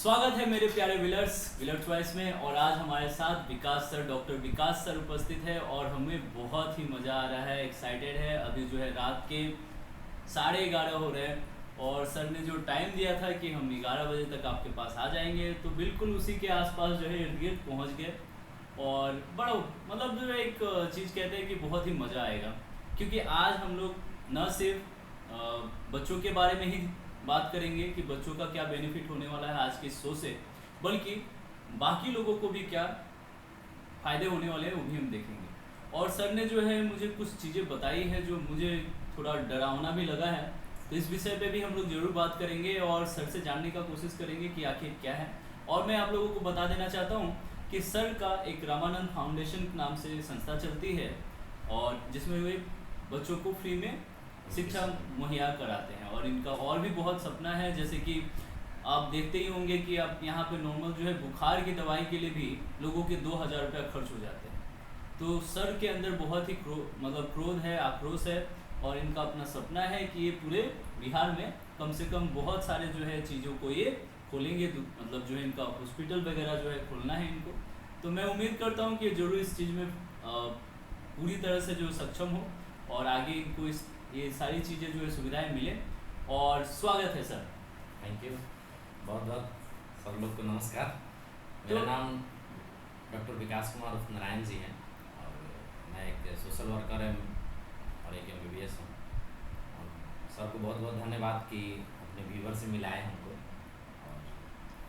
स्वागत है मेरे प्यारे विलर चॉइस में। और आज हमारे साथ विकास सर, डॉक्टर विकास सर उपस्थित है और हमें बहुत ही मज़ा आ रहा है, एक्साइटेड है। अभी जो है रात के 11:30 हो रहे हैं और सर ने जो टाइम दिया था कि हम 11 बजे तक आपके पास आ जाएंगे, तो बिल्कुल उसी के आसपास जो है इर्द गिर्द पहुँच गए। और बड़ा मतलब जो है एक चीज़ कहते हैं कि बहुत ही मज़ा आएगा, क्योंकि आज हम लोग न सिर्फ बच्चों के बारे में ही बात करेंगे कि बच्चों का क्या बेनिफिट होने वाला है आज के शो से, बल्कि बाकी लोगों को भी क्या फ़ायदे होने वाले हैं वो भी हम देखेंगे। और सर ने जो है मुझे कुछ चीज़ें बताई है जो मुझे थोड़ा डरावना भी लगा है, तो इस विषय पे भी हम लोग ज़रूर बात करेंगे और सर से जानने का कोशिश करेंगे कि आखिर क्या है। और मैं आप लोगों को बता देना चाहता हूँ कि सर का एक रामानंद फाउंडेशन नाम से संस्था चलती है और जिसमें वे बच्चों को फ्री में शिक्षा मुहैया कराते हैं। और इनका और भी बहुत सपना है, जैसे कि आप देखते ही होंगे कि आप यहाँ पे नॉर्मल जो है बुखार की दवाई के लिए भी लोगों के 2000 रुपया खर्च हो जाते हैं। तो सर के अंदर बहुत ही क्रोध है, आक्रोश है, और इनका अपना सपना है कि ये पूरे बिहार में कम से कम बहुत सारे जो है चीज़ों को ये खोलेंगे, मतलब जो है इनका हॉस्पिटल वगैरह जो है खोलना है इनको। तो मैं उम्मीद करता हूँ कि ज़रूर इस चीज़ में पूरी तरह से जो सक्षम हो और आगे इनको ये सारी चीज़ें जो है सुविधाएं मिले। और स्वागत है सर। थैंक यू, बहुत बहुत सब लोग को नमस्कार। मेरा नाम डॉक्टर विकास कुमार उर्फ नारायण जी है और मैं एक सोशल वर्कर और एक MBBS हूँ। और सर को बहुत बहुत धन्यवाद कि अपने व्यूवर से मिलाए हमको और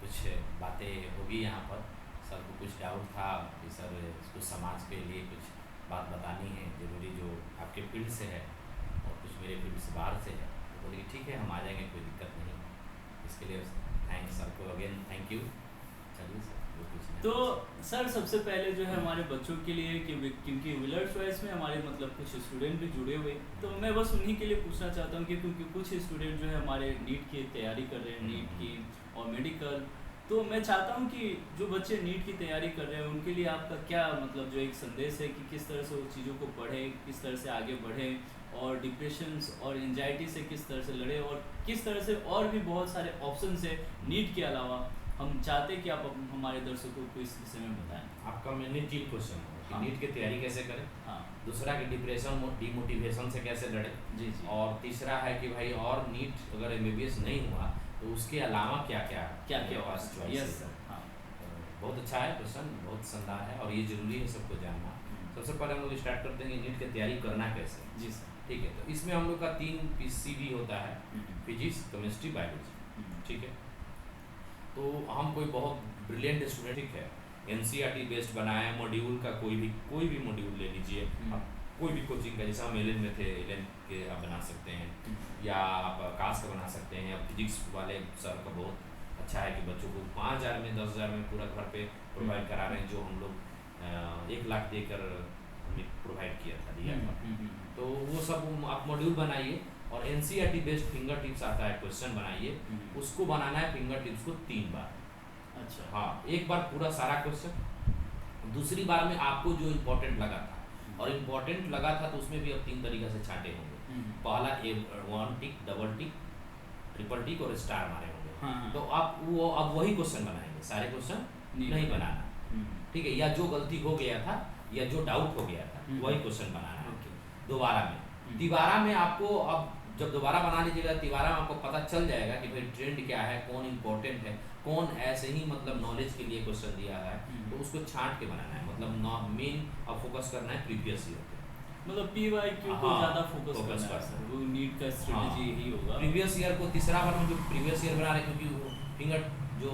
कुछ बातें होगी यहाँ पर। सर को कुछ डाउट था कि सर कुछ समाज के लिए कुछ बात बतानी है ज़रूरी जो आपके फील्ड से है और कुछ मेरे फील्ड से बाहर से है, तो बोले ठीक है हम आ जाएंगे, कोई दिक्कत नहीं। इसके लिए थैंक्स सर को, अगेन थैंक यू। चलिए सर, वो कुछ तो सर सबसे पहले जो है हमारे बच्चों के लिए क्योंकि विलर चॉइस में हमारे मतलब कुछ स्टूडेंट भी जुड़े हुए, तो मैं बस उन्हीं के लिए पूछना चाहता हूँ कि क्योंकि कुछ स्टूडेंट जो है हमारे नीट की तैयारी कर रहे हैं, नीट की और मेडिकल, तो मैं चाहता हूँ कि जो बच्चे नीट की तैयारी कर रहे हैं उनके लिए आपका क्या मतलब जो एक संदेश है कि किस तरह से वो चीज़ों को पढ़ें, किस तरह से आगे बढ़ें और डिप्रेशंस और एंजाइटी से किस तरह से लड़े, और किस तरह से और भी बहुत सारे ऑप्शन है नीट के अलावा। हम चाहते हैं कि आप हमारे दर्शकों को इस विषय में बताएं। आपका मैंने 3 क्वेश्चन है कि हाँ। नीट की तैयारी कैसे करें, हाँ दूसरा कि डिप्रेशन डिमोटिवेशन से कैसे लड़े, जी जी, और तीसरा है कि भाई और नीट अगर MBBS नहीं हुआ तो उसके अलावा क्या क्या क्या क्या पास यस चॉइस सर। है। हाँ बहुत अच्छा है क्वेश्चन, बहुत शानदार है और ये जरूरी है सबको जानना। सबसे पहले हम लोग स्टार्ट करते हैं नीट की तैयारी करना कैसे। जी सर। ठीक है, तो इसमें हम लोग का 3 PCB होता है, फिजिक्स, केमिस्ट्री, बायोलॉजी। ठीक है, तो हम कोई बहुत ब्रिलियंट स्टूडेंट, ठीक है, NCERT बेस्ड बनाया है मॉड्यूल का, कोई भी मॉड्यूल ले लीजिए आप, कोई भी कोचिंग का, जैसे हम एलेन में थे, एलेन के आप बना सकते हैं या आप आकाश का बना सकते हैं। या फिजिक्स वाले सर का बहुत अच्छा है कि बच्चों को 5000 में 10,000 में पूरा घर पे प्रोवाइड करा रहे हैं, जो हम लोग 1 लाख देकर हमने प्रोवाइड किया था। तो वो सब आप मॉड्यूल बनाइए और NCERT बेस्ड फिंगर टिप्स आता है, क्वेश्चन बनाइए, उसको बनाना है फिंगर टिप्स को 3 बार। अच्छा हाँ, एक बार पूरा सारा क्वेश्चन, दूसरी बार में आपको जो इम्पोर्टेंट लगा था, और इम्पोर्टेंट लगा था तो उसमें भी अब 3 तरीक़े से छांटे होंगे। पहला 1 टिक, डबल टिक, ट्रिपल टिक और स्टार मारे होंगे। हाँ। तो आप वो अब वही क्वेश्चन बनाएंगे, सारे क्वेश्चन नहीं बनाना। ठीक है, या जो गलती हो गया था या जो डाउट हो गया था वही क्वेश्चन बनाना है दोबारा में। तिबारा में आपको, अब जब दोबारा बना लीजिएगा तिबारा में आपको पता चल जाएगा कि भाई ट्रेंड क्या है, कौन इंपॉर्टेंट है, कौन ऐसे ही मतलब नॉलेज के लिए क्वेश्चन दिया है, तो उसको छांट के बनाना है। मतलब मेन अब फोकस करना है प्रीवियस ईयर पे, मतलब PYQ को ज़्यादा फोकस करना है सर, वो नीट का स्ट्रेटजी यही होगा। प्रीवियस ईयर को तीसरा बार में जो प्रीवियस ईयर बना रहे हैं, क्योंकि फिंगर जो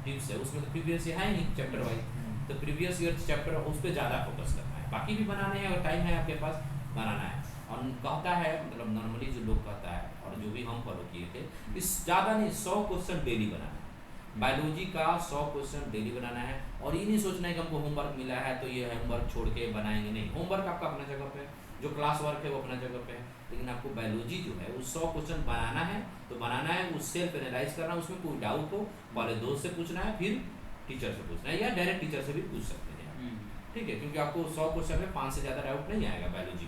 टिप्स है उसमें तो प्रीवियस ईयर है नहीं चैप्टर वाइज, तो प्रीवियस ईयर चैप्टर उस पर ज़्यादा फोकस करना है। बाकी भी बनाने हैं, अगर टाइम है आपके पास बनाना है। और कहता है मतलब नॉर्मली जो लोग कहता है और जो भी हम फॉलो किए थे, इस ज़्यादा नहीं 100 क्वेश्चन डेली बनाना है। बायोलॉजी का 100 क्वेश्चन डेली बनाना है, और ये नहीं सोचना है कि हमको होमवर्क मिला है तो ये होमवर्क छोड़ के बनाएंगे, नहीं। होमवर्क आपका अपना जगह पे है, जो क्लास वर्क है वो अपना जगह पे है, लेकिन आपको बायोलॉजी जो है वो 100 क्वेश्चन बनाना है। तो बनाना है, उस सेल्फ एनालाइज करना, उसमें कोई डाउट हो पहले दोस्त से पूछना है, फिर टीचर से पूछना है, या डायरेक्ट टीचर से भी पूछ सकते हैं। ठीक है, क्योंकि आपको 100 क्वेश्चन में 5 से ज़्यादा डाउट नहीं आएगा बायोलॉजी।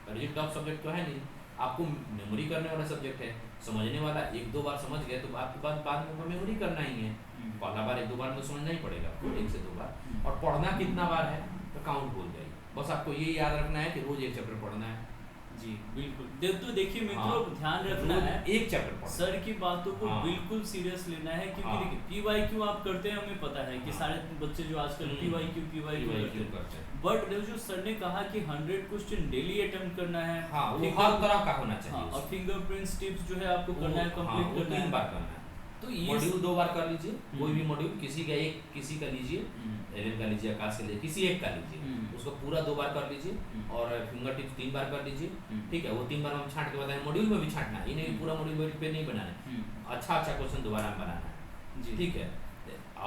बायोलॉजी टफ सब्जेक्ट तो है नहीं। आपको मेमोरी करने वाला सब्जेक्ट है, समझने वाला, एक दो बार समझ गए तो आपके पास बाद में मेमोरी करना ही है। पहला बार एक दो बार में समझना ही पड़ेगा आपको, एक से दो बार। और पढ़ना कितना बार है तो काउंट भूल जाइए, बस आपको ये याद रखना है कि रोज एक चैप्टर पढ़ना है। जी बिल्कुल। तो देखिए मित्रों, हाँ, ध्यान रखना है, एक चैप्टर पढ़ना, सर की बातों को हाँ, बिल्कुल सीरियस लेना है, क्योंकि हाँ, देखिए पीवाईक्यू आप करते हैं, हमें पता है कि हाँ, सारे बच्चे जो आजकल पीवाईक्यू करते हैं, हैं। बट जो सर ने कहा कि 100 क्वेश्चन डेली अटेम्प्ट करना है, हाँ, वो हर तरह का होना हाँ, चाहिए और उसमें। फिंगरप्रिंट्स टिप्स जो है आपको करना है, हाँ, कंप्लीट वो करना 3 है। बार करना है। तो ये मॉड्यूल 2 बार कर लीजिए, कोई भी हम्म। मॉड्यूल, किसी का एक, किसी का लीजिए, एलेन का लीजिए, आकाश का लीजिए, किसी एक का लीजिए, उसको पूरा 2 बार कर लीजिए, और फिंगर टिप्स 3 बार कर लीजिए, ठीक है। वो 3 बार हम छांट के बताएं, मॉड्यूल में भी छांटना है, ये नहीं पूरा मॉड्यूल पे नहीं बनाना है, अच्छा क्वेश्चन दोबारा बनाना है, जी। ठीक है।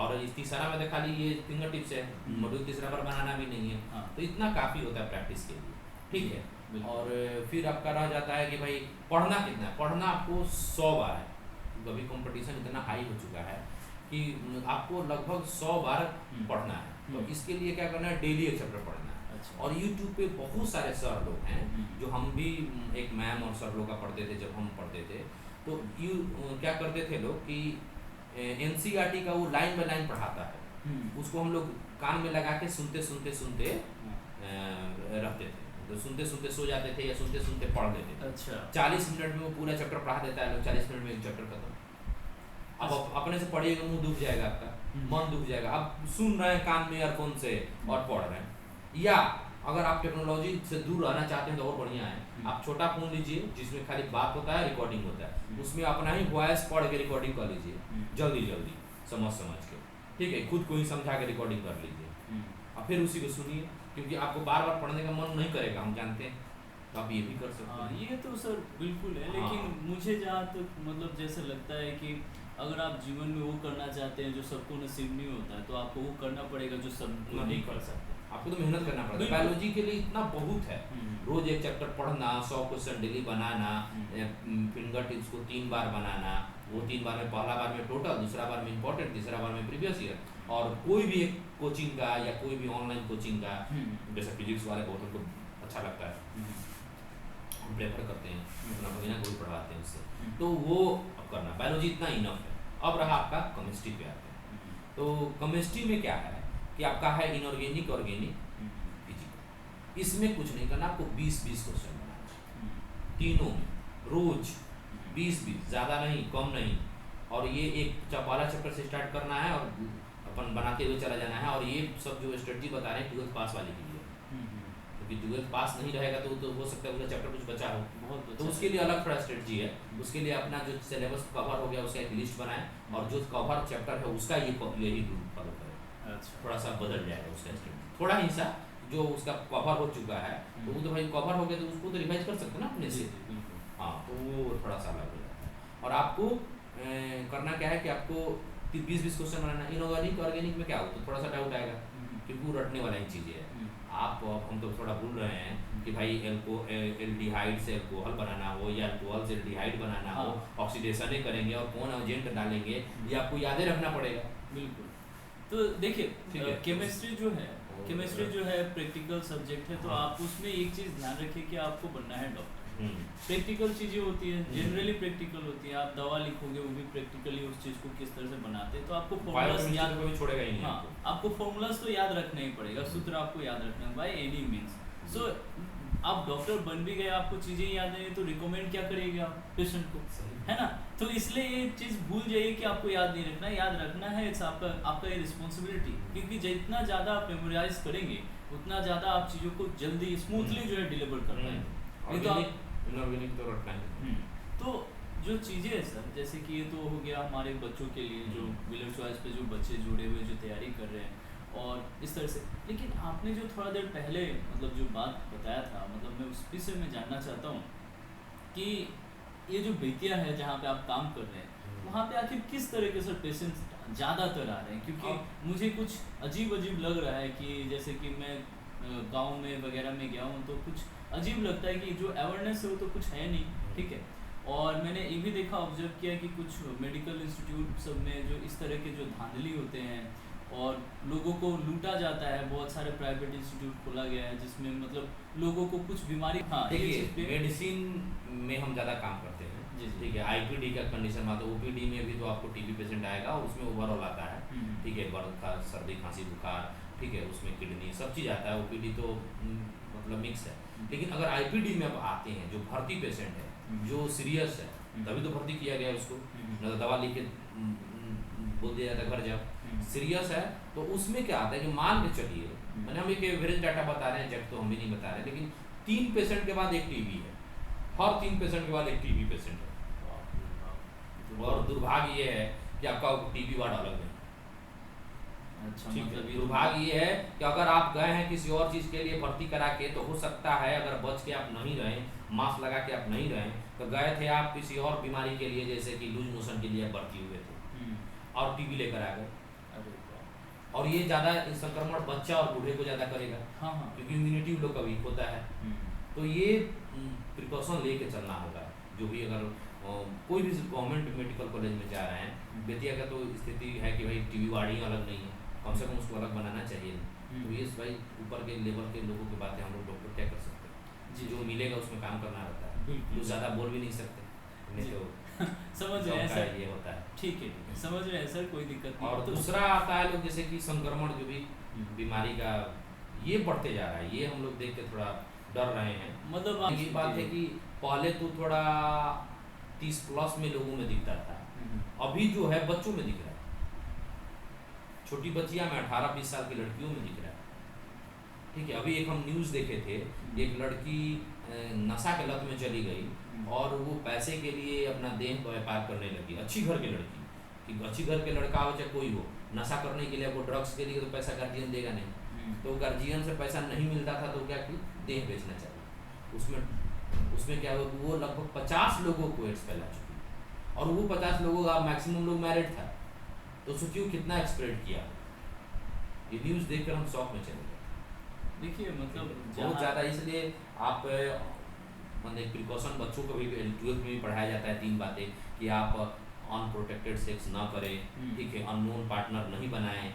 और इस तीसरा में देखा ली ये फिंगर टिप्स है, मॉड्यूल तीसरा बार बनाना भी नहीं है, हाँ। तो इतना काफ़ी होता है प्रैक्टिस के लिए, ठीक है। बिल्कुल। और फिर आपका रह जाता है कि भाई पढ़ना कितना है, पढ़ना आपको 100 बार है। अभी कंपटीशन इतना हाई हो चुका है कि आपको लगभग 100 बार पढ़ना है, तो इसके लिए क्या करना है, डेली एक चैप्टर पढ़ना है। अच्छा। और YouTube पे बहुत सारे सर लोग हैं, जो हम भी एक मैम और सर लोग का पढ़ते थे जब हम पढ़ते थे, तो क्या करते थे लोग कि NCERT का वो लाइन बाय लाइन पढ़ाता है, उसको हम लोग कान में लगा के सुनते सुनते सुनते रहते थे, तो सुनते सुनते सो जाते थे या सुनते सुनते पढ़ लेते थे। अच्छा। 40 मिनट में वो पूरा चैप्टर पढ़ा देता है लोग, 40 मिनट में एक चैप्टर खत्म। अब अपने से पढ़िएगा, मुंह दुख जाएगा आपका, मन दुख जाएगा। आप सुन रहे हैं कान में ईयरफोन से और पढ़ रहे हैं। या अगर आप टेक्नोलॉजी से दूर रहना चाहते हैं तो और बढ़िया है, आप छोटा फोन लीजिए जिसमें खाली बात होता है, रिकॉर्डिंग होता है, उसमें अपना ही वॉइस पढ़ के रिकॉर्डिंग कर लीजिए, जल्दी जल्दी समझ के, ठीक है। खुद को ही समझा के रिकॉर्डिंग कर लीजिए और फिर उसी को सुनिए, क्योंकि आपको बार बार पढ़ने का मन नहीं करेगा, हम जानते हैं, तो आप ये भी कर सकते हैं। ये तो सर बिल्कुल है, लेकिन मुझे जहाँ तक मतलब जैसे लगता है कि अगर आप जीवन में वो करना चाहते हैं जो सबको नसीब नहीं होता है, तो आपको वो करना पड़ेगा जो सब नहीं कर सकते। आपको तो मेहनत करना पड़ता है, बायोलॉजी के लिए इतना बहुत है, रोज एक चैप्टर पढ़ना, 100 क्वेश्चन डेली बनाना, फिंगर टिप्स को 3 बार बनाना, वो 3 बार में पहला बार में टोटल, दूसरा बार में इंपॉर्टेंट, तीसरा बार में प्रीवियस ईयर, और कोई भी एक कोचिंग का या कोई भी ऑनलाइन कोचिंग का, जैसे फिजिक्स वाले बहुत उनको अच्छा लगता है, हम प्रेफर करते हैं, अपना महीना कोई पढ़वाते हैं उससे, तो वो अब करना, बायोलॉजी इतना इनफ है। अब रहा आपका केमिस्ट्री पे आते हैं, तो केमिस्ट्री में क्या है कि आपका है इनऑर्गेनिक, ऑर्गेनिक, फिजिकल, इसमें कुछ नहीं करना, आपको 20-20 क्वेश्चन बनाना, तीनों में रोज 20-20, ज़्यादा नहीं कम नहीं, और ये एक वाला चैप्टर से स्टार्ट करना है और अपन बनाते हुए चला जाना है। और ये सब जो स्ट्रेटजी बता रहे हैं 12th पास वाले के लिए, क्योंकि 12th पास नहीं रहेगा तो हो सकता है उसका चैप्टर कुछ बचा हो, बहुत तो उसके लिए अलग थोड़ा स्ट्रेटजी है। उसके लिए अपना जो सिलेबस कवर हो गया उसका एक लिस्ट बनाएं, और जो कवर चैप्टर है उसका यही रूल फॉलो करें। अच्छा। थोड़ा सा बदल जाएगा उसका स्ट्रेटजी, थोड़ा ही सा जो उसका कवर हो चुका है, तो वो तो भाई कवर हो गया तो उसको तो रिवाइज कर सकते हैं ना अपने से, हाँ, तो वो थोड़ा सा अलग हो जाता है। और आपको करना क्या है कि आपको 20-20 क्वेश्चन बनाना। इनऑर्गेनिक ऑर्गेनिक में क्या हो, तो थोड़ा सा डाउट आएगा, क्योंकि वो रटने वाला ही चीज़ें है। आप हम तो थोड़ा भूल रहे हैं कि भाई एल्डिहाइड से अल्कोहल बनाना हो या अल्कोहल से एल्डिहाइड बनाना हो, ऑक्सीडेशन करेंगे और कौन एजेंट डालेंगे, ये आपको यादें रखना पड़ेगा। बिल्कुल। तो देखिए केमिस्ट्री जो है प्रैक्टिकल सब्जेक्ट है, तो आप उसमें एक चीज़ ध्यान रखिए कि आपको बनना है डॉक्टर। प्रैक्टिकल चीज़ें होती है, जनरली प्रैक्टिकल होती है, आप दवा लिखोगे वो भी प्रैक्टिकली उस चीज़ को किस तरह से बनाते हैं, तो आपको फॉर्मूलास याद छोड़ेगा ही नहीं। हाँ, आपको फॉर्मूलास तो याद रखना ही पड़ेगा, सूत्र आपको याद रखना है बाय एनी मीन्स। सो आप डॉक्टर बन भी गए, आपको चीज़ें याद नहीं तो रिकमेंड क्या करेंगे आप पेशेंट को, है ना। तो इसलिए ये चीज़ भूल जाइए कि आपको याद नहीं रखना, याद रखना है, इट्स आपका ये रिस्पॉन्सिबिलिटी, क्योंकि जितना ज़्यादा आप मेमोराइज करेंगे उतना ज़्यादा आप चीज़ों को जल्दी स्मूथली जो है डिलीवर कर पाएंगे। तो आप तो रटना है। तो जो चीज़ें हैं सर, जैसे कि ये तो हो गया हमारे बच्चों के लिए, जो व्हीलर चॉइस पे जो बच्चे जुड़े हुए जो तैयारी कर रहे हैं और इस तरह से। लेकिन आपने जो थोड़ा देर पहले मतलब जो बात बताया था, मतलब मैं उस विषय में जानना चाहता हूँ कि ये जो बेतिया है जहाँ पे आप काम कर रहे हैं, वहाँ पे आखिर किस तरह के सर पेशेंट्स ज़्यादातर आ रहे हैं? क्योंकि मुझे कुछ अजीब लग रहा है कि जैसे कि मैं गांव में वगैरह में गया हूँ तो कुछ अजीब लगता है कि जो अवेयरनेस है वो तो कुछ है नहीं, ठीक है। और मैंने ये भी देखा, ऑब्जर्व किया कि कुछ मेडिकल इंस्टीट्यूट सब में जो इस तरह के जो धांधली होते हैं और लोगों को लूटा जाता है। बहुत सारे प्राइवेट इंस्टीट्यूट खोला गया है जिसमें मतलब लोगों को कुछ बीमारी, हाँ ये देखिए चीज़ पे मेडिसिन में हम ज़्यादा काम करते हैं, जी जी ठीक है। आईपीडी का कंडीशन आता है, ओपीडी में भी तो आपको टीबी पेशेंट आएगा, उसमें ओवरऑल आता है, ठीक है, बर्द सर्दी खांसी बुखार, ठीक है, उसमें किडनी सब चीज़ आता है। ओपीडी तो मतलब मिक्स है। लेकिन अगर आईपीडी में अब आते हैं जो भर्ती पेशेंट है, जो सीरियस है, तभी तो भर्ती किया गया है उसको, न तो दवा लिख के बोल दिया जाता है घर जाओ। सीरियस है तो उसमें क्या आता है कि मान के चलिए, मैंने हम एक एवरेज डाटा बता रहे हैं, जब तो हम भी नहीं बता रहे, लेकिन 3 पेशेंट के बाद एक टीबी है, हर 3 पेशेंट के बाद एक टीबी पेशेंट है। और दुर्भाग्य ये है कि आपका टीबी वार्ड अलग है। अच्छा, ठीक है, मतलब ये दुर्भाग्य ये है कि अगर आप गए हैं किसी और चीज़ के लिए भर्ती करा के, तो हो सकता है अगर बच के आप नहीं रहें, मास्क लगा के आप नहीं रहें, तो गए थे आप किसी और बीमारी के लिए, जैसे कि लूज मोशन के लिए भर्ती हुए थे और टीबी लेकर आ गए। अरे वाह। और ये ज़्यादा संक्रमण बच्चा और बूढ़े को ज़्यादा करेगा, हाँ हाँ क्योंकि इम्यूनिटी लोग का वीक होता है। तो ये प्रिकॉशन लेके चलना होगा। जो भी अगर कोई भी गवर्नमेंट मेडिकल कॉलेज में जा रहे हैं, बेतिया का तो स्थिति है कि भाई टीबी वार्ड ही अलग नहीं है, कम से कम उसको अलग बनाना चाहिए। तो ये भाई ऊपर के लेवल के लोगों की बातें हम लोग डॉक्टर क्या कर सकते हैं जी, जो मिलेगा उसमें काम करना रहता है। बिल्कुल कुछ ज़्यादा बोल भी नहीं सकते, नहीं जी। तो समझ रहे हैं सबका सर, ये होता है। ठीक है ठीक है, समझ रहे हैं सर, कोई दिक्कत नहीं। और तो दूसरा आता है लोग जैसे कि संक्रमण जो भी बीमारी का ये बढ़ते जा रहा है, ये हम लोग देख के थोड़ा डर रहे हैं। मतलब ये बात है कि पहले तो थोड़ा 30 प्लस में लोगों में दिखता था, अभी जो है बच्चों में दिख रहा है, छोटी बच्चियां में 18-20 साल की लड़कियों में दिख रहा है, ठीक है। अभी एक हम न्यूज़ देखे थे, एक लड़की नशा के लत में चली गई और वो पैसे के लिए अपना देह व्यापार करने लगी। अच्छी घर की लड़की, कि अच्छी घर के लड़का हो चाहे कोई हो, नशा करने के लिए वो ड्रग्स के लिए तो पैसा गार्जियन देगा नहीं, तो गार्जियन से पैसा नहीं मिलता था तो क्या कि देह बेचना चाहिए। उसमें क्या हुआ, वो लगभग 50 लोगों को एड्स फैला चुकी, और वो 50 लोगों का मैक्सिमम लोग मैरिड था, तो सोचिए कितना एक्सप्रेड किया। ये न्यूज़ देखकर हम शॉक में चले गए। देखिए मतलब बहुत ज़्यादा, इसलिए आप मतलब प्रिकॉशन बच्चों को भी 12th में भी पढ़ाया जाता है 3 बातें कि आप अनप्रोटेक्टेड सेक्स ना करें, ठीक है, अननोन पार्टनर नहीं बनाएं,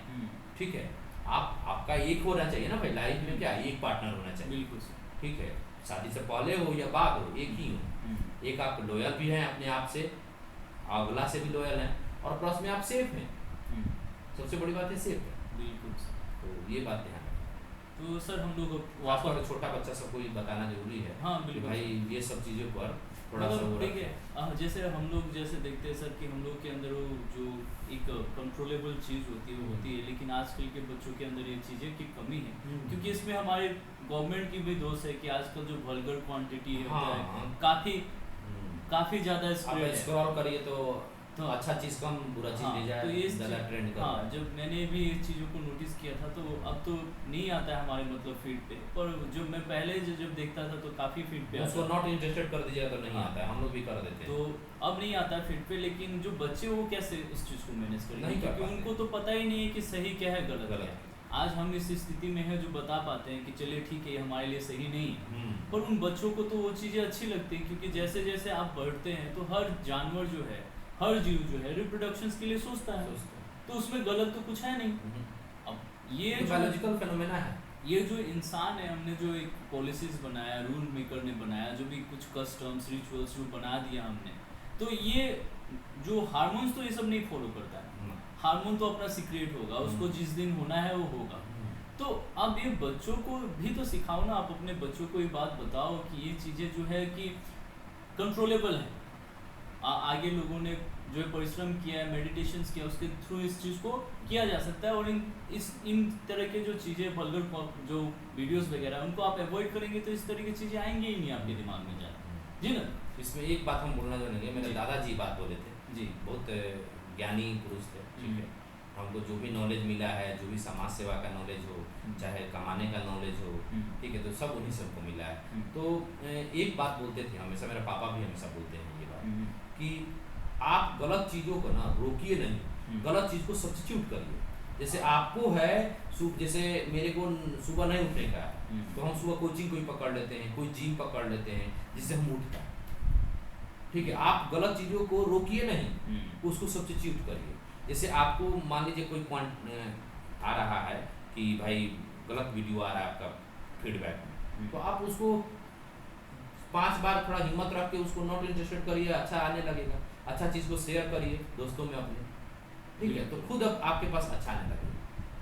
ठीक है। आपका एक होना चाहिए ना भाई, लाइफ में क्या एक पार्टनर होना चाहिए, बिल्कुल सर, ठीक है, शादी से पहले हो या बाद हो, एक ही हो। एक आप लॉयल भी हैं अपने आप से, अगला से भी लॉयल हैं, और प्लस में आप सेफ हैं। सबसे बड़ी बात है सेफ है। बिल्कुल सर। तो ये बात ध्यान रखें। तो सर हम लोग खास तौर पर छोटा बच्चा सबको ये बताना जरूरी है, हाँ कि बिल्कुल भाई ये सब चीज़ों पर थोड़ा सा मतलब वो ठीक है। रखें। जैसे हम लोग जैसे देखते हैं सर कि हम लोग के अंदर वो जो एक कंट्रोलेबल चीज़ होती है वो होती है, लेकिन आजकल के बच्चों के अंदर ये चीज़ें की कमी है, क्योंकि इसमें हमारे गवर्नमेंट की भी दोष है कि आजकल जो वल्गर क्वांटिटी है हाँ। काफ़ी ज़्यादा आप स्प्रेड है। स्क्रॉल करिए तो अच्छा चीज़ कम, बुरा चीज़ ले जाए, तो ये ज़्यादा ट्रेंड कर। हाँ, जब मैंने भी इस चीज़ों को नोटिस किया था, तो अब तो नहीं आता है हमारे मतलब फीड पे, पर जो मैं पहले जब देखता था तो काफ़ी फीड पे उसको आता नॉट इंटरेस्टेड कर दीजिएगा तो नहीं हाँ। आता है, हम लोग भी कर देते हैं। तो अब नहीं आता फीड पे, लेकिन जो बच्चे वो कैसे इस चीज़ को मैनेज करेंगे, नहीं कर क्योंकि पाते। उनको तो पता ही नहीं है कि सही क्या है गलत गलत है। है। आज हम इस स्थिति में हैं जो बता पाते हैं कि चलिए ठीक है ये हमारे लिए सही नहीं है, हम्म। पर उन बच्चों को तो वो चीज़ें अच्छी लगती हैं, क्योंकि जैसे जैसे आप बढ़ते हैं तो हर जानवर जो है, हर जीव जो है रिप्रोडक्शन के लिए सोचता है, तो उसमें गलत तो कुछ है नहीं। अब ये तो जो बायोलॉजिकल फेनोमेना है। ये जो इंसान है, हमने जो एक पॉलिसीज बनाया, रूल मेकर ने बनाया, जो भी कुछ कस्टम्स रिचुअल्स जो बना दिया हमने, तो ये जो हार्मोन्स तो ये सब नहीं फॉलो करता है। हार्मोन तो अपना सीक्रेट होगा, उसको जिस दिन होना है वो होगा। तो अब ये बच्चों को भी तो सिखाओ ना, आप अपने बच्चों को ये बात बताओ कि ये चीज़ें जो है कि कंट्रोलेबल है। आगे लोगों ने जो है परिश्रम किया है, मेडिटेशंस किया, उसके थ्रू इस चीज़ को किया जा सकता है, और इन तरह के जो चीज़ें वल्गर जो वीडियोस वगैरह उनको आप अवॉइड करेंगे तो इस तरह की चीज़ें आएंगी ही नहीं आपके दिमाग में ज़्यादा, जी ना। इसमें एक बात हम बोलना चाहेंगे, मेरे जी। दादाजी बात बोले थे जी। बहुत ज्ञानी पुरुष थे, ठीक है। हमको जो भी नॉलेज मिला है, जो भी समाज सेवा का नॉलेज हो, चाहे कमाने का नॉलेज हो, ठीक है, तो सब उन्हीं सबको मिला है। तो एक बात बोलते थे हमेशा, मेरे पापा भी हमेशा बोलते हैं ये बात, कि आप गलत चीज़ों को ना रोकिए नहीं, गलत चीज़ को सब्स्टिट्यूट करिए। जैसे आपको है जैसे मेरे को सुबह नहीं उठने का है, तो हम सुबह कोचिंग कोई पकड़ लेते हैं, कोई जिम पकड़ लेते हैं, जिससे हम उठता है, ठीक है। आप गलत चीज़ों को रोकिए नहीं, उसको सब्स्टिट्यूट करिए। जैसे आपको मान लीजिए कोई आ रहा है कि भाई गलत वीडियो आ रहा है आपका फीडबैक में, तो आप उसको 5 बार थोड़ा हिम्मत रख के उसको नॉट इंटरेस्टेड करिए, अच्छा आने लगेगा। अच्छा चीज़ को शेयर करिए दोस्तों में अपने, ठीक है, तो खुद अब आपके पास अच्छा आने लगेगा।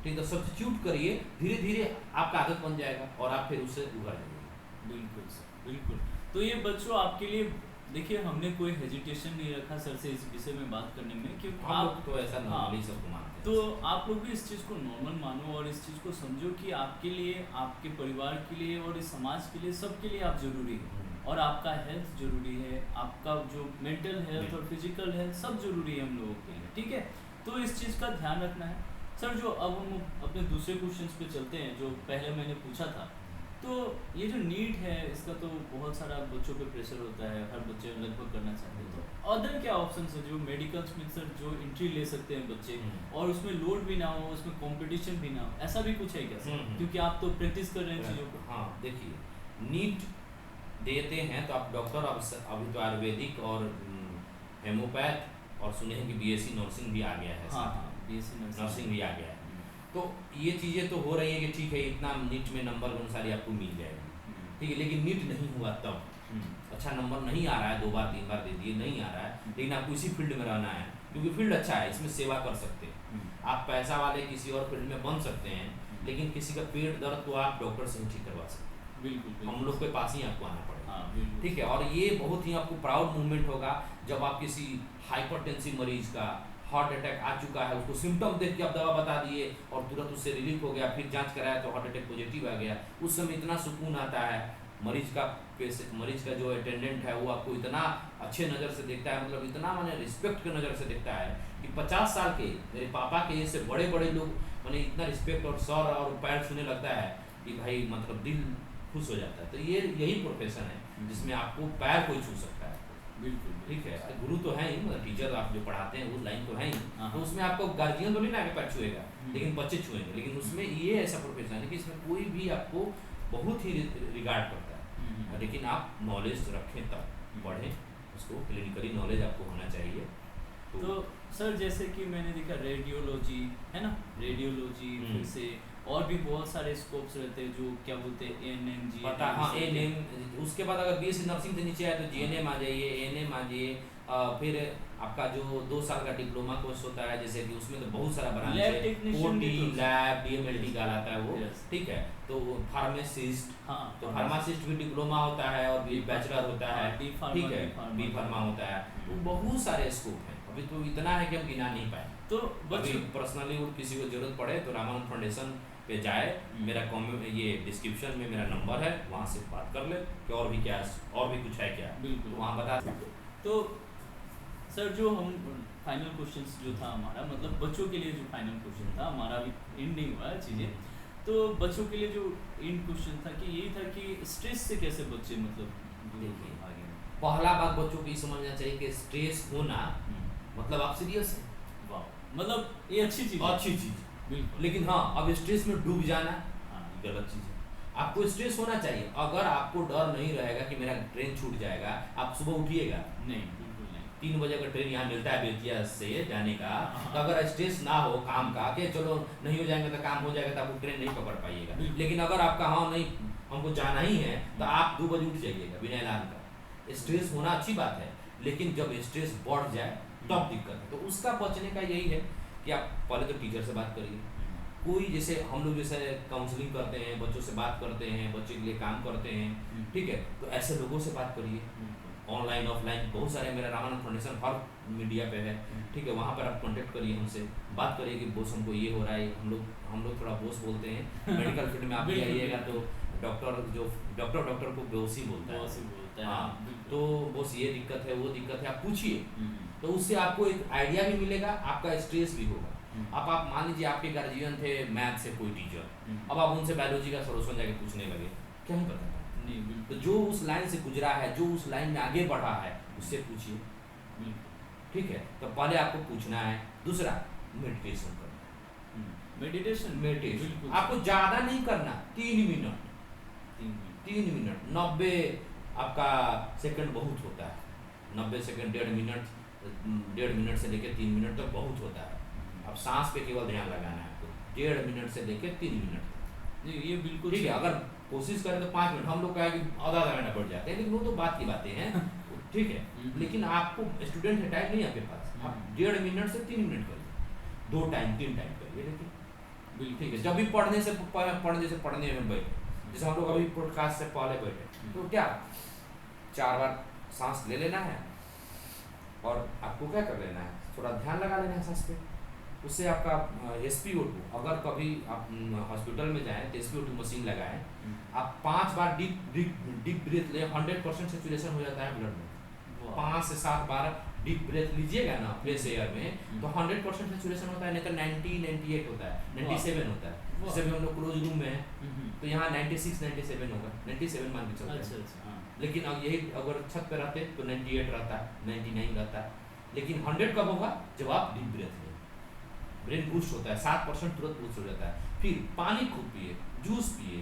ठीक है, सब्स्टिट्यूट करिए, धीरे धीरे आपका आदत बन जाएगा और आप फिर उससे उभर जाएंगे। बिल्कुल सर, बिल्कुल। तो ये बच्चों आपके लिए देखिए, हमने कोई हेजिटेशन नहीं रखा सर से इस विषय में बात करने में, क्योंकि हम लोग आप तो ऐसा नॉर्मली सबको मानते हैं। तो आप लोग भी इस चीज़ को नॉर्मल मानो और इस चीज़ को समझो कि आपके लिए, आपके परिवार के लिए और इस समाज के लिए, सबके लिए आप ज़रूरी हैं। और आपका हेल्थ ज़रूरी है, आपका जो मेंटल हेल्थ और फिजिकल हेल्थ सब ज़रूरी है हम लोगों के लिए, ठीक है। तो इस चीज़ का ध्यान रखना है सर। जो अब हम अपने दूसरे क्वेश्चंस पे चलते हैं, जो पहले मैंने पूछा था, तो ये जो नीट है इसका तो बहुत सारा बच्चों पे प्रेशर होता है, हर बच्चे लगभग करना चाहते हैं। तो अदर क्या ऑप्शन है जो मेडिकल्स में सर जो एंट्री ले सकते हैं बच्चे और उसमें लोड भी ना हो, उसमें कंपटीशन भी ना हो, ऐसा भी कुछ है क्या सर? क्योंकि आप तो प्रैक्टिस कर रहे हैं चीज़ों को। हाँ देखिए, नीट देते हैं तो आप डॉक्टर, अभी तो आयुर्वेदिक और हेमोपैथ और सुने हैं कि बीएससी नर्सिंग भी आ गया है। हाँ हाँ, बीएससी नर्सिंग भी आ गया है। तो ये चीज़ें तो हो रही हैं कि ठीक है, इतना नीट में नंबर के अनुसार ही आपको मिल जाएगी, ठीक है। लेकिन नीट नहीं हुआ तब, अच्छा नंबर नहीं आ रहा है, 2 बार 3 बार दे दिए, नहीं आ रहा है, लेकिन आपको इसी फील्ड में रहना है क्योंकि फील्ड अच्छा है, इसमें सेवा कर सकते हैं आप। पैसा वाले किसी और फील्ड में बन सकते हैं, लेकिन किसी का पेट दर्द तो आप डॉक्टर से ही ठीक करवा सकते हैं। बिल्कुल, हम लोग के पास ही आपको आना पड़ेगा, ठीक है। और ये बहुत ही आपको प्राउड मूवमेंट होगा जब आप किसी हाइपरटेंसिव मरीज का हार्ट अटैक आ चुका है, उसको सिम्टम देख के आप दवा बता दिए और तुरंत उससे रिलीफ हो गया, फिर जांच कराया तो हार्ट अटैक पॉजिटिव आ गया। उस समय इतना सुकून आता है। मरीज का जो अटेंडेंट है वो आपको इतना अच्छे नज़र से देखता है, मतलब इतना मैंने रिस्पेक्ट के नज़र से देखता है कि 50 साल के मेरे पापा के ऐसे बड़े बड़े लोग मैंने इतना रिस्पेक्ट और सर और पैर छूने लगता है कि भाई मतलब दिल खुश हो जाता है। तो ये यही प्रोफेशन है जिसमें आपको पैर कोई छू सकता है। बिल्कुल, ठीक है। गुरु तो है ही, मतलब टीचर आप जो पढ़ाते हैं वो लाइन तो है ही, तो उसमें आपको गार्जियन तो नहीं ना आगे पैर छुएगा, लेकिन बच्चे छुएंगे। लेकिन उसमें ये ऐसा प्रोफेशन है कि इसमें कोई भी आपको बहुत ही रिगार्ड करता है, लेकिन आप नॉलेज रखें तब बढ़ें, उसको क्लिनिकली नॉलेज आपको होना चाहिए। तो सर जैसे कि मैंने देखा रेडियोलॉजी है ना, रेडियोलॉजी फिर से और भी बहुत सारे स्कोप्स रहते हैं जो क्या बोलते हैं एएनएम जी पता, हाँ एएनएम। उसके बाद अगर बीएससी नर्सिंग से नीचे आए तो जीएनएम आ जाइए, एएनएम आ जाइए। फिर आपका जो 2 साल का डिप्लोमा कोर्स होता है, जैसे कि उसमें तो बहुत सारा ब्रांच है, ओटी लैब डीएमएलटी कहलाता है वो, ठीक है। तो फार्मासिस्ट, तो फार्मासिस्ट भी डिप्लोमा होता है और भी बैचलर होता है, ठीक है, बी फार्मा होता है। तो बहुत सारे स्कोप हैं, अभी तो इतना है कि हम गिना नहीं पाए। तो अभी पर्सनली किसी को जरूरत पड़े तो रामानंद फाउंडेशन पे जाए, मेरा ये डिस्क्रिप्शन में मेरा नंबर है, वहाँ से बात कर ले कि और भी क्या, और भी कुछ है क्या, बिल्कुल तो वहाँ बता। तो सर जो हम फाइनल क्वेश्चंस जो था हमारा, मतलब बच्चों के लिए जो फाइनल क्वेश्चन था हमारा, अभी एंड नहीं हुआ है चीज़ें, तो बच्चों के लिए जो एंड क्वेश्चन था कि यही था कि स्ट्रेस से कैसे बच्चे मतलब देखिए, पहला बात बच्चों को ये समझना चाहिए कि स्ट्रेस होना मतलब आप सीरियस हैं, मतलब ये अच्छी चीज़ बिल्कुल। लेकिन हाँ, अब स्ट्रेस में डूब जाना गलत चीज़ है। आपको स्ट्रेस होना चाहिए। अगर आपको डर नहीं रहेगा कि मेरा ट्रेन छूट जाएगा, आप सुबह उठिएगा नहीं, बिल्कुल नहीं। 3 बजे का ट्रेन यहाँ मिलता है बेतिया से जाने का, तो अगर स्ट्रेस ना हो काम का कि चलो नहीं हो जाएंगे तो काम हो जाएगा, तो आप ट्रेन नहीं पकड़ पाइएगा। लेकिन अगर आपका हाँ नहीं हमको जाना ही है तो आप 2 बजे उठ जाइएगा बिना अलार्म का। स्ट्रेस होना अच्छी बात है, लेकिन जब स्ट्रेस बढ़ जाए तब दिक्कत है। तो उसका बचने का यही है कि आप पहले तो टीचर से बात करिए। कोई जैसे हम लोग जैसे काउंसलिंग करते हैं, बच्चों से बात करते हैं, बच्चे के लिए काम करते हैं, ठीक है, तो ऐसे लोगों से बात करिए। ऑनलाइन ऑफलाइन बहुत सारे, मेरा रामानंद फाउंडेशन हर मीडिया पे है, ठीक है, वहाँ पर आप कांटेक्ट करिए, हमसे बात करिए कि बोस हमको ये हो रहा है। हम लोग थोड़ा बोस बोलते हैं मेडिकल फील्ड में, आप भी आइएगा तो डॉक्टर को बोस ही बोलता है। हाँ, तो बोस ये दिक्कत है, वो दिक्कत है, आप पूछिए, तो उससे आपको एक आइडिया भी मिलेगा, आपका स्ट्रेस भी होगा। अब आप मान लीजिए आपके गार्जियन थे मैथ से कोई टीचर, अब आप उनसे बायोलॉजी का सोल्यूशन जाके पूछने लगे, क्या ही पता नहीं। तो जो उस लाइन से गुजरा है, जो उस लाइन में आगे बढ़ा है, उससे पूछिए, ठीक है। तो पहले आपको पूछना है। दूसरा, मेडिटेशन करना। मेडिटेशन आपको ज़्यादा नहीं करना, 3 मिनट 90 आपका सेकंड बहुत होता है। 90 सेकंड, 1.5 मिनट से लेकर 3 मिनट तक बहुत होता है। अब सांस पे केवल ध्यान लगाना है आपको, 1.5 मिनट से लेकर 3 मिनट तक। जी ये बिल्कुल ठीक है, सही। अगर कोशिश करें तो 5 मिनट, हम लोग कहा कि आधा घंटा बढ़ जाते हैं, लेकिन वो तो बात की बातें हैं। ठीक है, लेकिन आपको स्टूडेंट है, टाइम नहीं है आपके पास, आप 1.5 मिनट से 3 मिनट करिए, 2 टाइम 3 टाइम करिए। लेकिन बिल्कुल ठीक है, जब भी पढ़ने में बैठे, जैसे हम लोग अभी पॉडकास्ट से पहले बैठे, तो क्या 4 बार सांस ले लेना है और आपको क्या कर लेना है, थोड़ा ध्यान लगा लेना है सांस पे। उससे आपका SpO2, अगर कभी आप हॉस्पिटल में जाएं तो SpO2 मशीन लगाएं, आप 5 बार डीप ब्रीथ ले, 100% सेचुरेशन हो जाता है ब्लड में। 5 से 7 बार डीप ब्रेथ लीजिएगा ना फ्रेश एयर में, तो 100% सेचुरेशन होता है, नहीं तो 90, 98 होता है, 97 होता है। जैसे भी हम लोग क्लोज रूम में हैं तो यहाँ 96, 97 होगा, 97 मान के चलते हैं। अच्छा हाँ। लेकिन अब यही अगर छत पे रहते तो 98 रहता है, 99 रहता है। लेकिन 100 कब होगा, जब आप डीप ब्रेथ लें, ब्रेन बूस्ट होता है, 7% तुरंत बूस्ट हो जाता है। फिर पानी खूब पिए, जूस पिए,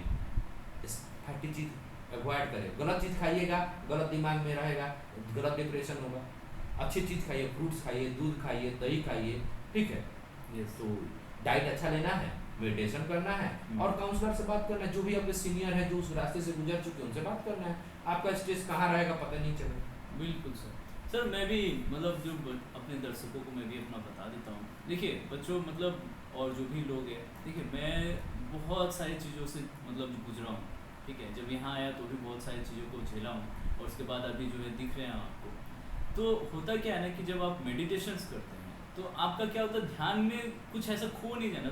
फैटी चीज अवॉइड करें, गलत चीज़ खाइएगा गलत दिमाग में रहेगा, गलत डिप्रेशन होगा। अच्छी चीज़ खाइए, फ्रूट्स खाइए, दूध खाइए, दही खाइए। ठीक है, तो डाइट अच्छा लेना है, मेडिटेशन करना है और काउंसलर से बात करना है, जो भी आपके सीनियर है जो उस रास्ते से गुजर चुके हैं उनसे बात करना है। आपका स्ट्रेस कहाँ रहेगा पता नहीं चलेगा। बिल्कुल सर मैं भी मतलब जो अपने दर्शकों को मैं भी अपना बता देता हूँ। देखिए बच्चों मतलब और जो भी लोग हैं, देखिए मैं बहुत सारी चीज़ों से मतलब गुजरा हूँ। ठीक है, जब यहाँ आया तो भी बहुत सारी चीज़ों को झेला हूँ और उसके बाद अभी जो है दिख रहे हैं आपको। तो होता क्या है ना कि जब आप मेडिटेशंस करते हैं तो आपका क्या होता है, ध्यान में कुछ ऐसा खो नहीं जाना,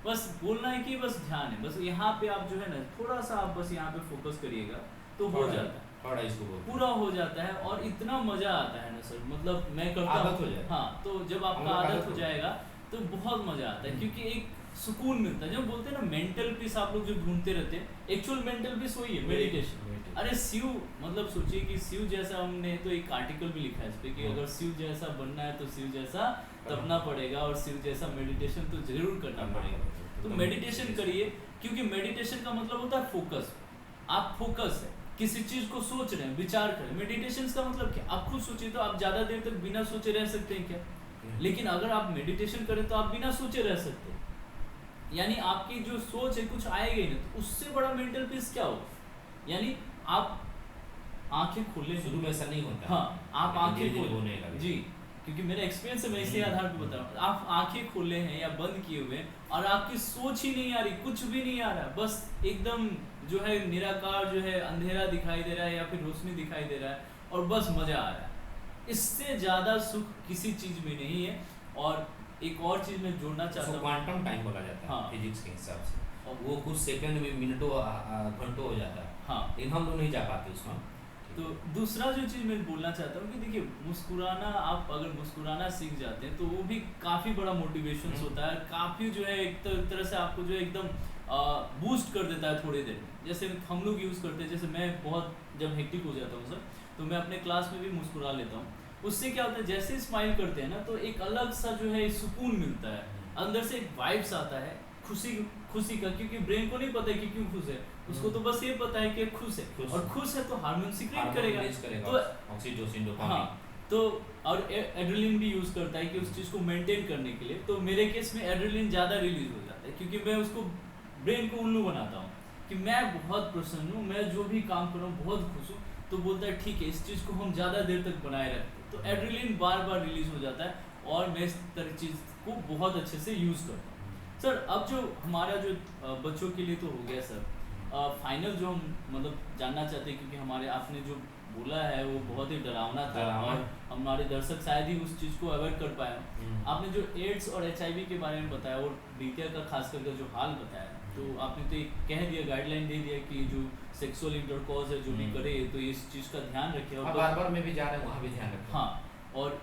बस बोलना है कि बस ध्यान है, बस यहाँ पे आप जो है ना थोड़ा सा आप बस यहाँ पे फोकस करिएगा तो हो जाता है, पूरा हो जाता है और इतना मज़ा आता है ना सर। मतलब मैं करता हूँ हाँ, तो जब आपका आदत हो जाएगा तो बहुत मज़ा आता है, क्योंकि एक सुकून मिलता है। जब बोलते हैं ना मेंटल पीस आप लोग जो ढूंढते रहते हैं, एक्चुअल मेंटल पीस वही है मेडिटेशन। अरे शिव मतलब सोचिए कि शिव जैसा, हमने तो एक आर्टिकल भी लिखा है इस पे कि अगर शिव जैसा बनना है तो शिव जैसा तपना पड़ेगा और शिव जैसा मेडिटेशन तो जरूर करना पड़ेगा। तो मेडिटेशन करिए, क्योंकि मेडिटेशन का मतलब होता है फोकस। आप फोकस है, किसी चीज को सोच रहे हैं, विचार करें। मेडिटेशन का मतलब क्या, आप खुद सोचिए तो आप ज्यादा देर तक बिना सोचे रह सकते हैं क्या? लेकिन अगर आप मेडिटेशन करें तो आप बिना सोचे रह सकते हैं, यानी आपकी जो सोच है कुछ आएगा ही नहीं। तो उससे बड़ा मेंटल पीस क्या होगा? यानी आप आंखें खोले, शुरू में ऐसा नहीं होता। हाँ, आप आंखें खोले जी, क्योंकि मेरा एक्सपीरियंस है, मैं इसी आधार पर बता रहा हूँ। आप आंखें खोले हैं या बंद किए हुए हैं और आपकी सोच ही नहीं आ रही, कुछ भी नहीं आ रहा, बस एकदम जो है निराकार जो है अंधेरा दिखाई दे रहा है या फिर रोशनी दिखाई दे रहा है और बस मजा आ रहा है। इससे ज़्यादा सुख किसी चीज़ में नहीं है। और एक और चीज़ मैं जोड़ना चाहता हूँ, क्वांटम टाइम बोला जाता है हाँ, फिजिक्स के हिसाब से, और वो कुछ सेकंड में मिनटों घंटों हो जाता है। हाँ, लेकिन हम लोग नहीं जा पाते उसमें। तो दूसरा जो चीज़ मैं बोलना चाहता हूँ कि देखिए मुस्कुराना, आप अगर मुस्कुराना सीख जाते हैं तो वो भी काफ़ी बड़ा मोटिवेशन होता है, काफ़ी जो है एक तरह से आपको जो है एकदम बूस्ट कर देता है थोड़ी देर में। जैसे हम लोग यूज़ करते हैं, जैसे मैं बहुत जब हेक्टिक हो जाता हूँ सर, तो मैं अपने क्लास में भी मुस्कुरा लेता हूँ। उससे क्या होता है, जैसे स्माइल करते हैं ना तो एक अलग सा जो है सुकून मिलता है, अंदर से एक वाइब्स आता है खुशी का, क्योंकि ब्रेन को नहीं पता है कि क्यों खुश है, उसको तो बस ये पता है कि खुश है, और खुश है तो हार्मोन सीक्रेट करेगा, तो ऑक्सीटोसिन, डोपामाइन, हाँ, तो और एड्रेनलिन भी यूज़ करता है कि उस चीज़ को मेंटेन करने के लिए। तो मेरे केस में एड्रेनलिन ज़्यादा रिलीज हो जाता है, क्योंकि मैं उसको ब्रेन को उल्लू बनाता हूँ कि मैं बहुत प्रसन्न हूँ, मैं जो भी काम कर रहा हूँ बहुत खुश हूँ। तो बोलता है ठीक है, इस चीज़ को हम ज़्यादा देर तक बनाए रखते हैं, तो एड्रेनलिन बार बार रिलीज हो जाता है और मैं इस तरह चीज़ को बहुत अच्छे से यूज़ करता हूँ। सर अब जो हमारा जो बच्चों के लिए तो हो गया सर, फाइनल जो हम मतलब जानना चाहते हैं, क्योंकि हमारे आपने जो बोला है वो बहुत ही डरावना था और हमारे दर्शक शायद ही उस चीज़ को अवॉइड कर पाए। आपने जो एड्स और HIV के बारे में बताया और बीटिया का खास करके जो हाल बताया, तो आपने तो एक कह दिया, गाइडलाइन दे दिया कि जो सेक्सुअल इंटरकोर्स है जो भी करे तो इस चीज़ का ध्यान रखें, और बार-बार में भी जा रहे हैं वहाँ भी ध्यान रखें। हाँ, और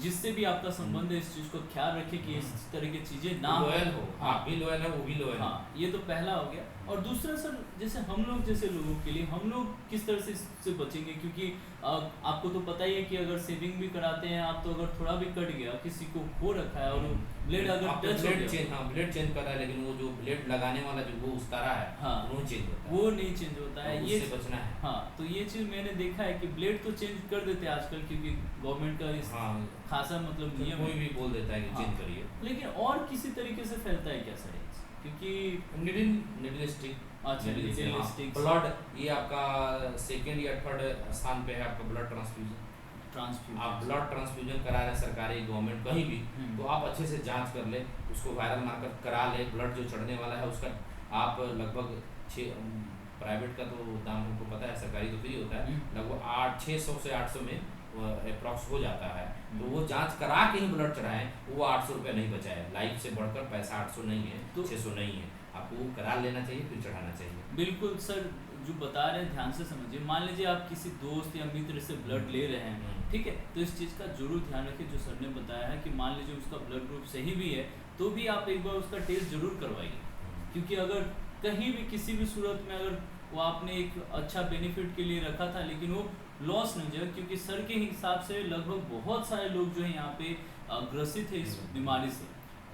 जिससे भी आपका संबंध है इस चीज़ को ख्याल रखें कि इस तरह की चीज़ें ना लॉयल हो, आप भी लॉयल है, वो भी लॉयल है। हाँ, ये तो पहला हो गया। और दूसरा सर, जैसे हम लोग जैसे लोगों के लिए हम लोग किस तरह से इससे बचेंगे, क्योंकि आपको तो पता ही है कि अगर सेविंग भी कराते हैं आप, तो अगर थोड़ा भी कट गया, किसी को खो रखा है और ब्लेड अगर आप टच हो ब्लेड गया, चेंज, हाँ ब्लेड चेंज कर रहा है, लेकिन वो जो ब्लेड लगाने वाला जो वो उतारा है, हाँ वो चेंज होता है, वो नहीं चेंज होता है। ये उससे बचना है। हाँ, तो ये चीज़ मैंने देखा है कि ब्लेड तो चेंज कर देते हैं आजकल, क्योंकि गवर्नमेंट का इस हाँ, खासा मतलब तो नियम कोई है। भी बोल देता है कि हाँ, चेंज करिए। लेकिन और किसी तरीके से फैलता है क्या सर? क्योंकि निडल स्टिक, अच्छा निडल स्टिक्स, ब्लड, ये आपका सेकंड या थर्ड स्थान पे है आपका ब्लड ट्रांसफ्यूजन। आप ब्लड ट्रांसफ्यूजन करा रहे हैं सरकारी गवर्नमेंट कहीं भी, तो आप अच्छे से जांच कर ले, उसको वायरल मार्कर करा ले, ब्लड जो चढ़ने वाला है उसका आप लगभग 6, प्राइवेट का तो दाम हमको पता है, सरकारी तो फ्री होता है, लगभग 600 से 800 में अप्रॉक्स हो जाता है। तो वो जांच करा के ही ब्लड चढ़ाएं, वो 800 रुपये नहीं बचाए, लाइफ से बढ़कर पैसा 800 नहीं है, तो 600 नहीं है, आपको वो करा लेना चाहिए फिर चढ़ाना चाहिए। बिल्कुल सर, जो बता रहे हैं ध्यान से समझिए। मान लीजिए आप किसी दोस्त या मित्र से ब्लड ले रहे हैं, ठीक है, तो इस चीज़ का जरूर ध्यान रखिए जो सर ने बताया है कि मान लीजिए उसका ब्लड ग्रुप सही भी है, तो भी आप एक बार उसका टेस्ट जरूर करवाइए, क्योंकि अगर कहीं भी किसी भी सूरत में अगर वो आपने एक अच्छा बेनिफिट के लिए रखा था लेकिन वो लॉस न हो जाए, क्योंकि सर के हिसाब से लगभग बहुत सारे लोग जो है यहाँ पे ग्रसित है इस बीमारी से,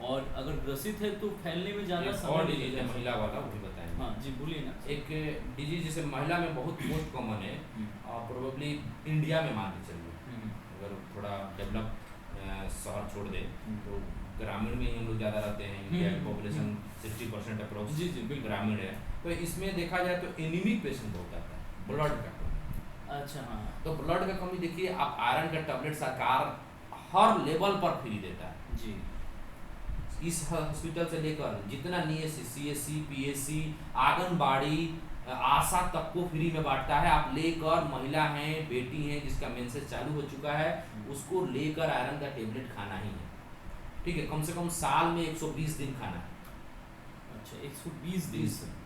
और अगर ग्रसित है तो फैलने में ज़्यादा और डिजीज है महिला वाला, वो भी बताएंगे। हाँ जी बोलिए ना। एक डिजीज जैसे महिला में बहुत मोस्ट कॉमन है, और प्रोबेबली इंडिया में मान के चलिए, अगर थोड़ा डेवलप शहर छोड़ दे तो ग्रामीण में ही हम लोग ज़्यादा रहते हैं, इंडिया की पॉपुलेशन 60% अप्रोक्स जी जी बिल्कुल ग्रामीण है। तो इसमें देखा जाए तो एनीमिक पेशेंट बहुत आता है, ब्लड का कमी। अच्छा हाँ, तो ब्लड का कमी देखिए, आप आयरन का टैबलेट सरकार हर लेवल पर फ्री देता है जी, इस हॉस्पिटल से लेकर जितना नीएससी, सीएससी, पीएससी, आंगनबाड़ी, आशा तक को फ्री में बांटता है। आप लेकर, महिला हैं, बेटी हैं जिसका मेंसेस चालू हो चुका है, उसको लेकर आयरन का टेबलेट खाना ही है, ठीक है, कम से कम साल में 120 दिन खाना है। अच्छा 120 दिन,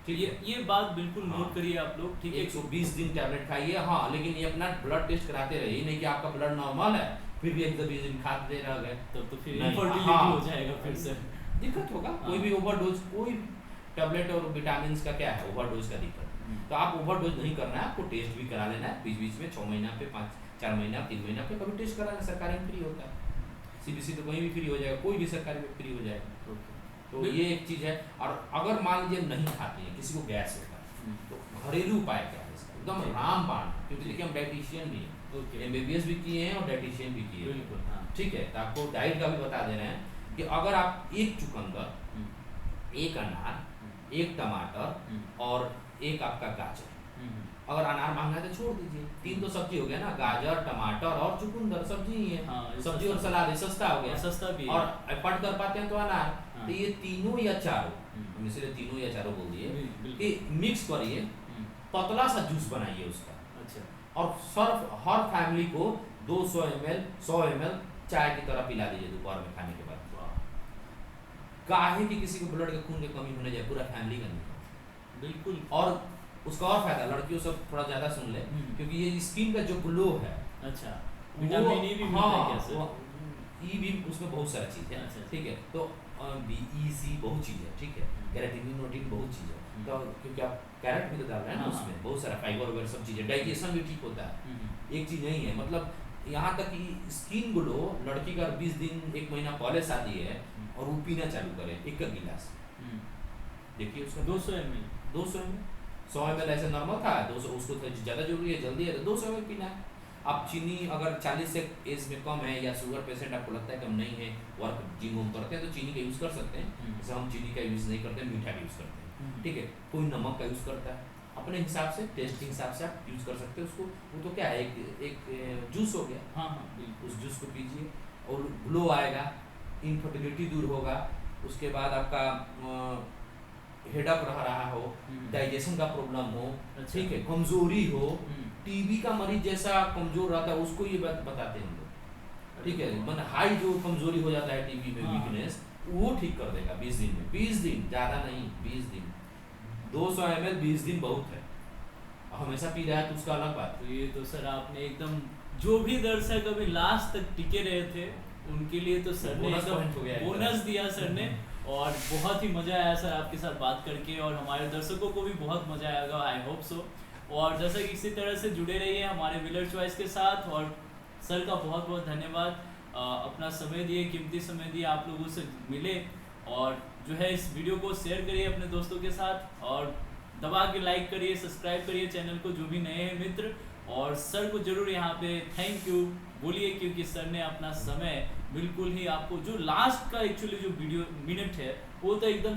ठीक ये है, ये बात बिल्कुल हाँ, नोट करिए आप लोग, ठीक है। 120 दिन टैबलेट खाइए, हाँ, लेकिन ये अपना ब्लड टेस्ट कराते रहिए, नहीं कि आपका ब्लड नॉर्मल है फिर भी 120 दिन खाते रह गए तब तो फिर नहीं, इनफर्टिलिटी हाँ, हो जाएगा फिर से, दिक्कत होगा। हाँ, कोई भी ओवरडोज, कोई टैबलेट और विटामिन का क्या है, ओवरडोज का दिक्कत। तो आप ओवरडोज नहीं करना है, आपको टेस्ट भी करा लेना है बीच बीच में, 6 महीना पे, 4 महीना, 3 महीना पे कभी टेस्ट करा लेना, सरकारी में फ्री होता है। सीबीसी तो कहीं भी फ्री हो जाएगा, कोई भी सरकारी में फ्री हो जाएगा। तो ये एक चीज़ है। और अगर मान लीजिए नहीं खाती है, किसी को गैस होता है, तो घरेलू उपाय क्या है इसका, एकदम रामबाण, क्योंकि देखिए हम डाइटिशियन भी हैं, MBBS भी किए हैं और डाइटिशियन भी किए हैं, ठीक है, तो आपको डाइट का भी बता दे रहे हैं कि अगर आप एक चुकंदर, एक अनार, एक टमाटर और एक आपका गाजर, अगर अनार मांगा है तो छोड़ दीजिए, 3 तो सब्जी हो गया ना, गाजर, टमाटर और चुकंदर सब्जी ही है, हाँ, सब्जी और सलाद है, सस्ता हो गया, सस्ता भी और अफोर्ड कर पाते हैं तो अनार। हाँ, तो ये तीनों या चारों, हम इसलिए तीनों या चारों बोल दिए कि मिक्स करिए, पतला सा जूस बनाइए उसका, अच्छा, और सर्व हर फैमिली को 200 ml 100 ml चाय की तरह पिला दीजिए दोपहर में खाने के बाद। काहे कि किसी को ब्लड के खून की कमी होने जाए, पूरा फैमिली का नहीं, बिल्कुल। और उसका और फायदा, लड़कियों सब थोड़ा ज़्यादा सुन ले, क्योंकि ये स्किन का जो ग्लो है, अच्छा, विटामिन ई भी मिलता है क्या सर? ई भी उसमें बहुत सारा चीज़ है, अच्छा, ठीक है, तो BEC बहुत चीज़ है, ठीक है, कैरेटिन प्रोटीन बहुत चीज़ है, तो क्योंकि आप कैरेट भी तो डाल रहे हैं ना, हाँ, उसमें बहुत सारा फाइबर वगैरह सब चीज़ें, डाइजेशन भी ठीक होता है। एक चीज़ नहीं है, मतलब यहाँ तक कि स्किन ग्लो, लड़की का 20 दिन 1 महीना पहले शादी है और वो पीना चालू करे 1 गिलास, देखिए उसका 200 ml, 200 ml, 100 ml ऐसे नॉर्मल था, 200 उसको ज़्यादा जरूरी है, जल्दी है तो 200 ml पीना है। आप चीनी अगर 40 से एज में कम है, या शुगर पेशेंट आपको लगता है कम नहीं है, वर्क जिम वम करते हैं तो चीनी का यूज़ कर सकते हैं, जैसे हम चीनी का यूज़ नहीं करते, मीठा का यूज़ करते हैं, ठीक है, कोई नमक का यूज़ करता है, अपने हिसाब से, टेस्ट के हिसाब से आप यूज़ कर सकते हैं उसको। वो तो क्या है, एक जूस हो गया, हाँ हाँ बिल्कुल, उस जूस को पीजिए और ग्लो आएगा, इनफर्टिलिटी दूर होगा, उसके बाद आपका हेडअप रहा हो, डाइजेशन का प्रॉब्लम हो, ठीक है, कमजोरी हो, टीबी का मरीज जैसा कमजोर रहता है उसको ये बात बताते हैं हम लोग, ठीक है, मतलब हाई जो कमजोरी हो जाता है टीबी में, वीकनेस, वो ठीक कर देगा 20 दिन में, 20 दिन ज़्यादा नहीं, 20 दिन, 200 ml 20 दिन बहुत है, हमेशा पी रहा है तो उसका अलग बात। तो ये तो सर आपने एकदम, जो भी दर्शक अभी लास्ट तक टिके रहे थे उनके लिए तो सर ने एकदम बोनस दिया सर ने, और बहुत ही मज़ा आया सर आपके साथ बात करके, और हमारे दर्शकों को भी बहुत मज़ा आएगा, आई होप सो। और जैसा कि इसी तरह से जुड़े रहिए हमारे व्हीलर चॉइस के साथ। और सर का बहुत बहुत धन्यवाद, अपना समय दिए, कीमती समय दिए, आप लोगों से मिले। और जो है इस वीडियो को शेयर करिए अपने दोस्तों के साथ और दबा के लाइक करिए, सब्सक्राइब करिए चैनल को जो भी नए हैं मित्र। और सर को जरूर यहाँ पे थैंक यू बोलिए, क्योंकि सर ने अपना समय बिल्कुल ही आपको, जो लास्ट का एक्चुअली जो वीडियो मिनट है वो तो एकदम